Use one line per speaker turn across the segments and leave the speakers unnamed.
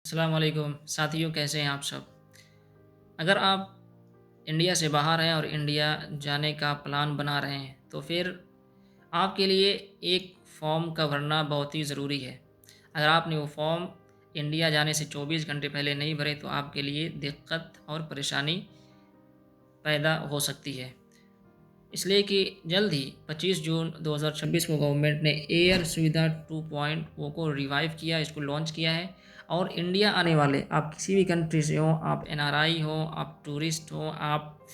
अस्सलाम वालेकुम साथियों, कैसे हैं आप सब। अगर आप इंडिया से बाहर हैं और इंडिया जाने का प्लान बना रहे हैं तो फिर आपके लिए एक फ़ॉर्म का भरना बहुत ही ज़रूरी है। अगर आपने वो फ़ॉर्म इंडिया जाने से 24 घंटे पहले नहीं भरे तो आपके लिए दिक्कत और परेशानी पैदा हो सकती है। इसलिए कि जल्द ही 25 जून 2026 को गवर्नमेंट ने एयर सुविधा 2.0 को रिवाइव किया, इसको लॉन्च किया है। और इंडिया आने वाले आप किसी भी कंट्री से हो, आप एनआरआई हो, आप टूरिस्ट हो, आप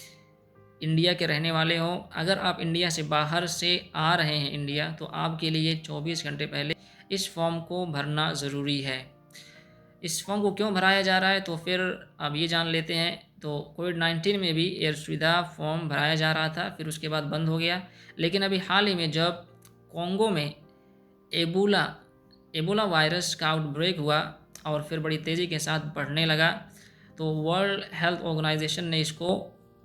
इंडिया के रहने वाले हो, अगर आप इंडिया से बाहर से आ रहे हैं इंडिया, तो आपके लिए 24 घंटे पहले इस फॉर्म को भरना ज़रूरी है। इस फॉर्म को क्यों भराया जा रहा है तो फिर अब ये जान लेते हैं। तो कोविड-19 में भी एयर सुविधा फॉर्म भराया जा रहा था, फिर उसके बाद बंद हो गया। लेकिन अभी हाल ही में जब कॉन्गो में एबोला एबोला वायरस का आउटब्रेक हुआ और फिर बड़ी तेज़ी के साथ बढ़ने लगा, तो वर्ल्ड हेल्थ ऑर्गेनाइजेशन ने इसको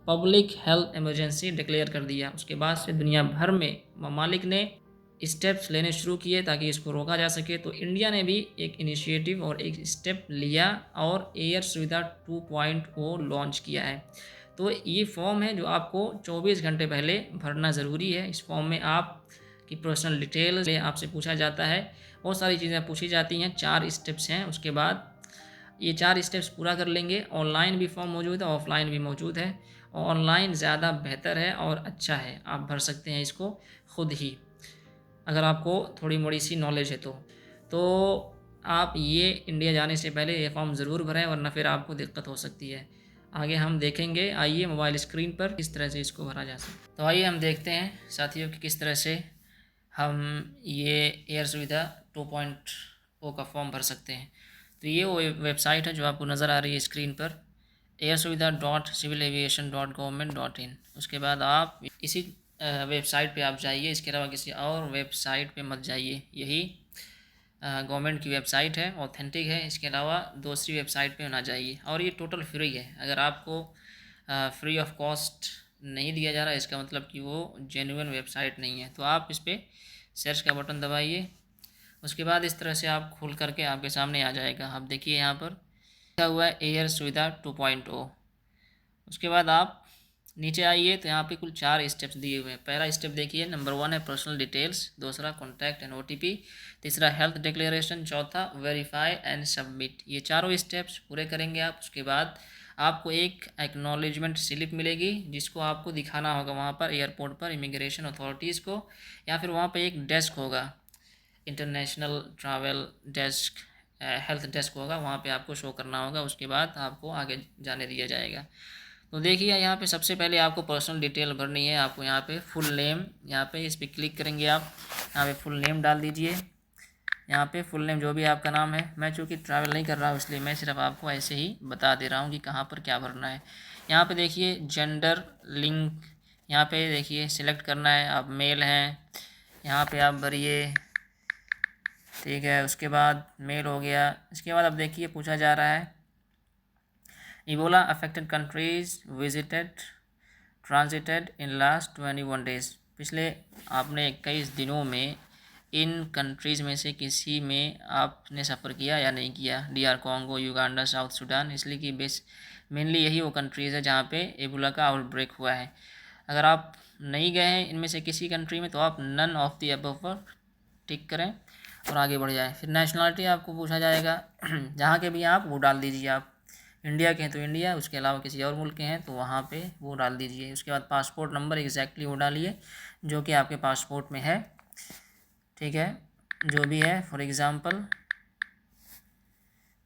पब्लिक हेल्थ इमरजेंसी डिक्लेयर कर दिया। उसके बाद से दुनिया भर में ममालिक ने स्टेप्स लेने शुरू किए ताकि इसको रोका जा सके। तो इंडिया ने भी एक इनिशिएटिव और एक स्टेप लिया और एयर सुविधा 2.0 लॉन्च किया है। तो ये फॉर्म है जो आपको 24 घंटे पहले भरना ज़रूरी है। इस फॉर्म में आप की पर्सनल डिटेल्स आपसे पूछा जाता है, बहुत सारी चीज़ें पूछी जाती हैं। 4 स्टेप्स हैं। उसके बाद ये 4 स्टेप्स पूरा कर लेंगे। ऑनलाइन भी फॉर्म मौजूद है, ऑफलाइन भी मौजूद है। ऑनलाइन ज़्यादा बेहतर है और अच्छा है, आप भर सकते हैं इसको खुद ही, अगर आपको थोड़ी मोड़ी सी नॉलेज है तो आप ये इंडिया जाने से पहले ये फॉर्म ज़रूर भरें, वरना फिर आपको दिक्कत हो सकती है। आगे हम देखेंगे, आइए मोबाइल स्क्रीन पर किस तरह से इसको भरा जा सकता है। तो आइए हम देखते हैं साथियों कि किस तरह से हम ये एयर सुविधा 2.0 का फॉर्म भर सकते हैं। तो ये वो वेबसाइट है जो आपको नज़र आ रही है स्क्रीन पर, एयर सुविधा .civilaviation.government.in। उसके बाद आप इसी वेबसाइट पे आप जाइए, इसके अलावा किसी और वेबसाइट पे मत जाइए। यही गवर्नमेंट की वेबसाइट है, ऑथेंटिक है। इसके अलावा दूसरी वेबसाइट पे ना जाइए। और ये टोटल फ्री है। अगर आपको फ्री ऑफ कॉस्ट नहीं दिया जा रहा है, इसका मतलब कि वो जेन्युइन वेबसाइट नहीं है। तो आप इस पर सर्च का बटन दबाइए। उसके बाद इस तरह से आप खोल करके आपके सामने आ जाएगा। आप देखिए यहाँ पर लिखा हुआ है एयर सुविधा 2.0। उसके बाद आप नीचे आइए तो यहाँ पे कुल 4 स्टेप्स दिए हुए हैं। पहला स्टेप देखिए, नंबर 1 है पर्सनल डिटेल्स, दूसरा कॉन्टैक्ट एंड ओटीपी, तीसरा हेल्थ डिक्लेरेशन, चौथा वेरीफाई एंड सबमिट। ये चारों स्टेप्स पूरे करेंगे आप। उसके बाद आपको एक एक्नॉलेजमेंट स्लिप मिलेगी जिसको आपको दिखाना होगा वहाँ पर एयरपोर्ट पर इमिग्रेशन अथॉरिटीज़ को, या फिर वहाँ पर एक डेस्क होगा, international travel desk, health desk होगा, वहाँ पे आपको शो करना होगा। उसके बाद आपको आगे जाने दिया जाएगा। तो देखिए यहाँ पे सबसे पहले आपको पर्सनल डिटेल भरनी है। आपको यहाँ पे फुल नेम, यहाँ पे इस पर क्लिक करेंगे आप, यहाँ पे फुल नेम डाल दीजिए। यहाँ पे फुल नेम जो भी आपका नाम है। मैं चूँकि ट्रैवल नहीं कर रहा हूँ इसलिए मैं सिर्फ आपको ऐसे ही बता दे रहा हूँ कि कहाँ पर क्या भरना है। यहाँ पे देखिए जेंडर लिंक, यहाँ पे देखिए सिलेक्ट करना है, आप मेल हैं, यहाँ पे आप भरिए, ठीक है। उसके बाद मेल हो गया। इसके बाद अब देखिए पूछा जा रहा है Ebola affected countries visited transited in last 21 days. पिछले आपने 21 दिनों में इन कंट्रीज़ में से किसी में आपने सफ़र किया या नहीं किया। DR Congo, Uganda, south Sudan. इसलिए कि बेस मेनली यही वो कंट्रीज़ है जहाँ पे एबोला का आउटब्रेक हुआ है। अगर आप नहीं गए हैं इनमें से किसी कंट्री में तो आप नन ऑफ द अबव पर टिक करें और आगे बढ़ जाए। फिर नेशनलिटी आपको पूछा जाएगा, जहाँ के भी आप वो डाल दीजिए। आप इंडिया के हैं तो इंडिया, उसके अलावा किसी और मुल्क के हैं तो वहाँ पे वो डाल दीजिए। उसके बाद पासपोर्ट नंबर एग्जैक्टली वो डालिए जो कि आपके पासपोर्ट में है, ठीक है, जो भी है फॉर एग्ज़ाम्पल।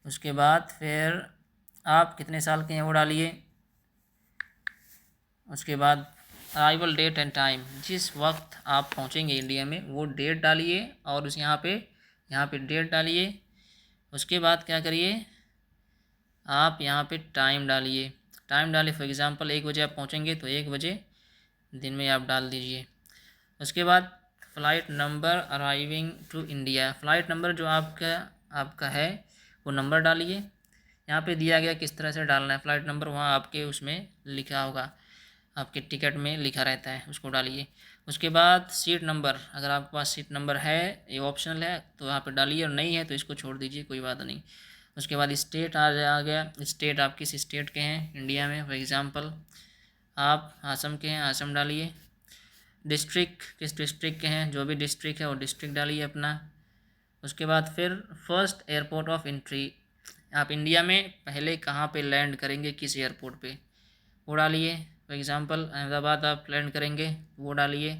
उसके बाद फिर आप कितने साल के हैं वो डालिए। उसके बाद अराइवल डेट एंड टाइम, जिस वक्त आप पहुंचेंगे इंडिया में वो डेट डालिए और उस यहाँ पे डेट डालिए। उसके बाद क्या करिए, आप यहाँ पे टाइम डालिए। टाइम डालिए, फॉर एग्ज़ाम्पल 1 बजे आप पहुँचेंगे तो 1 बजे दिन में आप डाल दीजिए। उसके बाद flight number arriving to India, flight number जो आपका है वो नंबर डालिए। यहाँ पे दिया गया किस तरह से डालना है फ़्लाइट नंबर, वहाँ आपके उसमें लिखा होगा, आपके टिकट में लिखा रहता है, उसको डालिए। उसके बाद सीट नंबर, अगर आपके पास सीट नंबर है, ये ऑप्शनल है तो यहाँ पे डालिए, और नहीं है तो इसको छोड़ दीजिए, कोई बात नहीं। उसके बाद स्टेट आ गया, स्टेट आप किस स्टेट के हैं इंडिया में, फॉर एग्ज़ाम्पल आप आसम के हैं, आसम डालिए। डिस्ट्रिक्ट किस डिस्ट्रिक्ट के हैं, जो भी डिस्ट्रिक्ट है वो डिस्ट्रिक्ट डालिए अपना। उसके बाद फिर फर्स्ट एयरपोर्ट ऑफ एंट्री, आप इंडिया में पहले कहाँ पे लैंड करेंगे, किस एयरपोर्ट पे, वो डालिए। फॉर एग्ज़ाम्पल अहमदाबाद आप लैंड करेंगे, वो डालिए।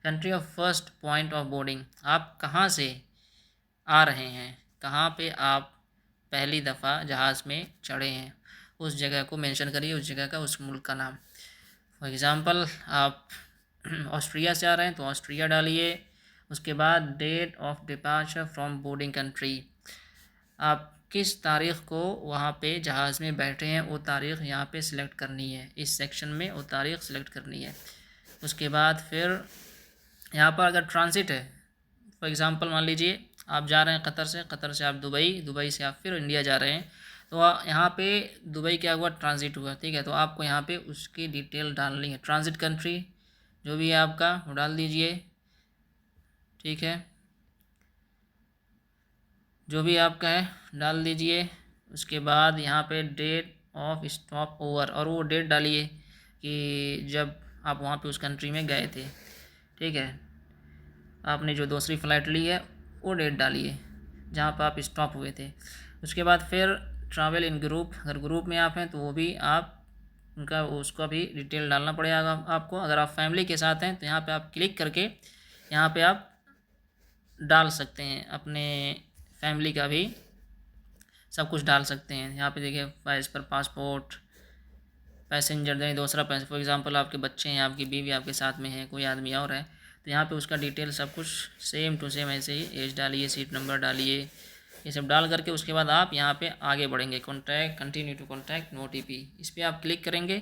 Country of first point of boarding, आप कहाँ से आ रहे हैं, कहाँ पे आप पहली दफ़ा जहाज़ में चढ़े हैं, उस जगह को मेंशन करिए, उस जगह का, उस मुल्क का नाम। फॉर एग्ज़ाम्पल आप ऑस्ट्रिया से आ रहे हैं तो ऑस्ट्रिया डालिए। उसके बाद date of departure from boarding country, आप किस तारीख़ को वहाँ पे जहाज़ में बैठे हैं वो तारीख़ यहाँ पे सिलेक्ट करनी है, इस सेक्शन में वो तारीख़ सिलेक्ट करनी है। उसके बाद फिर यहाँ पर अगर ट्रांसिट है, फॉर एग्ज़ाम्पल मान लीजिए आप जा रहे हैं कतर से आप दुबई से आप फिर इंडिया जा रहे हैं, तो यहाँ पे दुबई क्या हुआ, ट्रांजिट हुआ, ठीक है। तो आपको यहाँ पे उसकी डिटेल डालनी है, ट्रांजिट कंट्री जो भी है आपका वो डाल दीजिए, ठीक है, जो भी आपका है डाल दीजिए। उसके बाद यहाँ पे डेट ऑफ स्टॉप ओवर, और वो डेट डालिए कि जब आप वहाँ पे उस कंट्री में गए थे, ठीक है, आपने जो दूसरी फ़्लाइट ली है वो डेट डालिए जहाँ पर आप स्टॉप हुए थे। उसके बाद फिर ट्रैवल इन ग्रुप, अगर ग्रुप में आप हैं तो वो भी आप उनका उसका भी डिटेल डालना पड़ेगा आपको। अगर आप फैमिली के साथ हैं तो यहाँ पे आप क्लिक करके यहाँ पे आप डाल सकते हैं, अपने फैमिली का भी सब कुछ डाल सकते हैं। यहाँ पे देखिए इस पर पासपोर्ट, पैसेंजर दें दूसरा पैसे, फॉर एग्ज़ाम्पल आपके बच्चे हैं, आपकी बीवी आपके साथ में है, कोई आदमी और है, तो यहाँ पे उसका डिटेल सब कुछ सेम टू सेम ऐसे ही, एज डालिए, सीट नंबर डालिए, ये सब डाल करके उसके बाद आप यहाँ पे आगे बढ़ेंगे। Contact, continue to contact, no OTP, इस पर आप क्लिक करेंगे।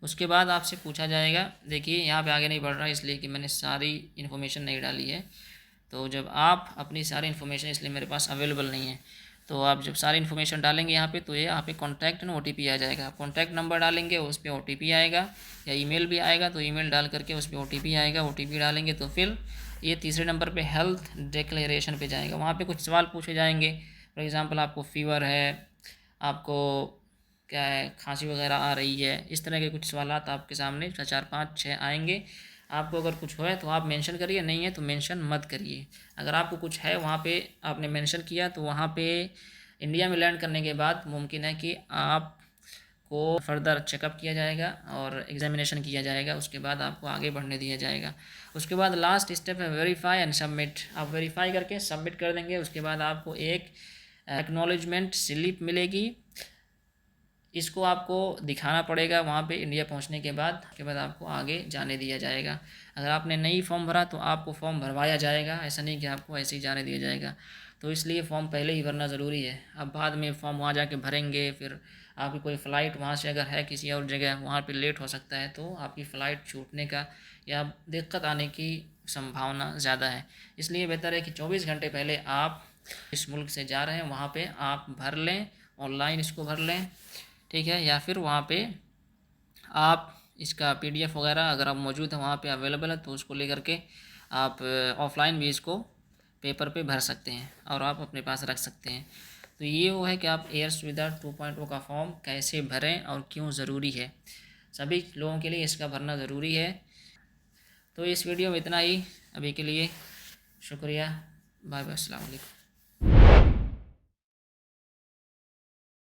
उसके बाद आपसे पूछा जाएगा, देखिए यहाँ पे आगे नहीं बढ़ रहा है इसलिए कि मैंने सारी इन्फॉर्मेशन नहीं डाली है। तो जब आप अपनी सारी इन्फॉर्मेशन, इसलिए मेरे पास अवेलेबल नहीं है, तो आप जब सारी इन्फॉर्मेशन डालेंगे यहाँ पे तो ये यहाँ पे कॉन्टैक्ट ना OTP आ जाएगा। कॉन्टैक्ट नंबर डालेंगे उस पर OTP आएगा, या ईमेल भी आएगा तो ईमेल डाल करके उस पर OTP आएगा। OTP डालेंगे तो फिर ये तीसरे नंबर पे हेल्थ डिक्लेरेशन पे जाएगा। वहाँ पे कुछ सवाल पूछे जाएंगे, फॉर एग्ज़ाम्पल आपको फ़ीवर है, आपको क्या है, खांसी वगैरह आ रही है, इस तरह के कुछ सवाल आपके सामने 4 5 6 आएंगे। आपको अगर कुछ है तो आप मेंशन करिए, नहीं है तो मेंशन मत करिए। अगर आपको कुछ है वहाँ पे आपने मेंशन किया तो वहाँ पे इंडिया में लैंड करने के बाद मुमकिन है कि आपको फर्दर चेकअप किया जाएगा और एग्जामिनेशन किया जाएगा, उसके बाद आपको आगे बढ़ने दिया जाएगा। उसके बाद लास्ट स्टेप है वेरीफाई एंड सबमिट, आप वेरीफाई करके सबमिट कर देंगे। उसके बाद आपको एक एक्नॉलेजमेंट स्लिप मिलेगी, इसको आपको दिखाना पड़ेगा वहाँ पे इंडिया पहुँचने के बाद। उसके बाद आपको आगे जाने दिया जाएगा। अगर आपने नई फॉर्म भरा तो आपको फॉर्म भरवाया जाएगा, ऐसा नहीं कि आपको ऐसे ही जाने दिया जाएगा। तो इसलिए फ़ॉर्म पहले ही भरना ज़रूरी है। अब बाद में फ़ॉर्म वहाँ जाके भरेंगे, फिर आपकी कोई फ़्लाइट वहाँ से अगर है किसी और जगह, वहाँ पे लेट हो सकता है, तो आपकी फ़्लाइट छूटने का या दिक्कत आने की संभावना ज़्यादा है। इसलिए बेहतर है कि 24 घंटे पहले आप इस मुल्क से जा रहे हैं वहाँ पे आप भर लें, ऑनलाइन इसको भर लें, ठीक है। या फिर वहाँ पे आप इसका PDF वगैरह अगर आप मौजूद है वहाँ पे अवेलेबल है तो उसको लेकर के आप ऑफ़लाइन भी इसको पेपर पे भर सकते हैं और आप अपने पास रख सकते हैं। तो ये वो है कि आप एयर सुविधा 2.0 का फॉर्म कैसे भरें और क्यों ज़रूरी है। सभी लोगों के लिए इसका भरना ज़रूरी है। तो इस वीडियो में इतना ही अभी के लिए, शुक्रिया, बाय बाय, अस्सलाम वालेकुम।